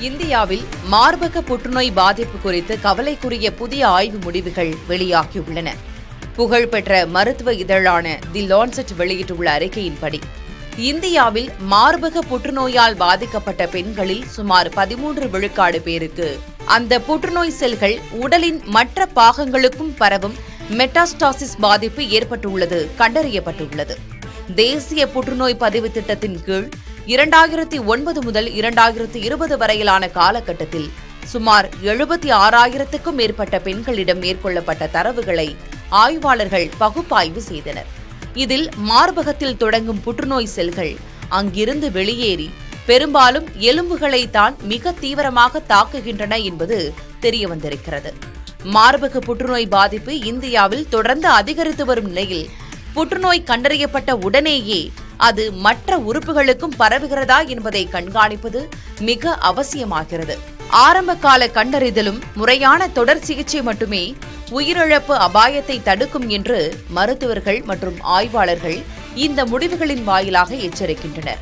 இந்தியாவில் மார்பக புற்றுநோய் பாதிப்பு குறித்து கவலைக்குரிய புதிய ஆய்வு முடிவுகள் வெளியாகியுள்ளன. புகழ்பெற்ற மருத்துவ இதழான தி லான்செட் வெளியிட்டுள்ள அறிக்கையின்படி, இந்தியாவில் மார்பக புற்றுநோயால் பாதிக்கப்பட்ட பெண்களில் சுமார் 13 விழுக்காடு பேருக்கு அந்த புற்றுநோய் செல்கள் உடலின் மற்ற பாகங்களுக்கும் பரவும் மெட்டாஸ்டாசிஸ் பாதிப்பு ஏற்பட்டுள்ளது கண்டறியப்பட்டுள்ளது. தேசிய புற்றுநோய் பதிவு திட்டத்தின் கீழ் 2009 முதல் 2020 வரையிலான காலகட்டத்தில் சுமார் 76,000க்கும் மேற்பட்ட பெண்களிடம் மேற்கொள்ளப்பட்ட தரவுகளை ஆய்வாளர்கள் பகுப்பாய்வு செய்தனர். இதில் மார்பகத்தில் தொடங்கும் புற்றுநோய் செல்கள் அங்கிருந்து வெளியேறி பெரும்பாலும் எலும்புகளை தான் மிக தீவிரமாக தாக்குகின்றன என்பது தெரியவந்திருக்கிறது. மார்பக புற்றுநோய் பாதிப்பு இந்தியாவில் தொடர்ந்து அதிகரித்து வரும் நிலையில் புற்றுநோய் கண்டறியப்பட்ட உடனேயே அது மற்ற உறுப்புகளுக்கும் பரவுகிறதா என்பதை கண்காணிப்பது மிக அவசியமாகிறது. ஆரம்பகால கண்டறிதலும் முறையான தொடர் சிகிச்சை மட்டுமே உயிரிழப்பு அபாயத்தை தடுக்கும் என்று மருத்துவர்கள் மற்றும் ஆய்வாளர்கள் இந்த முடிவுகளின் வாயிலாக எச்சரிக்கின்றனர்.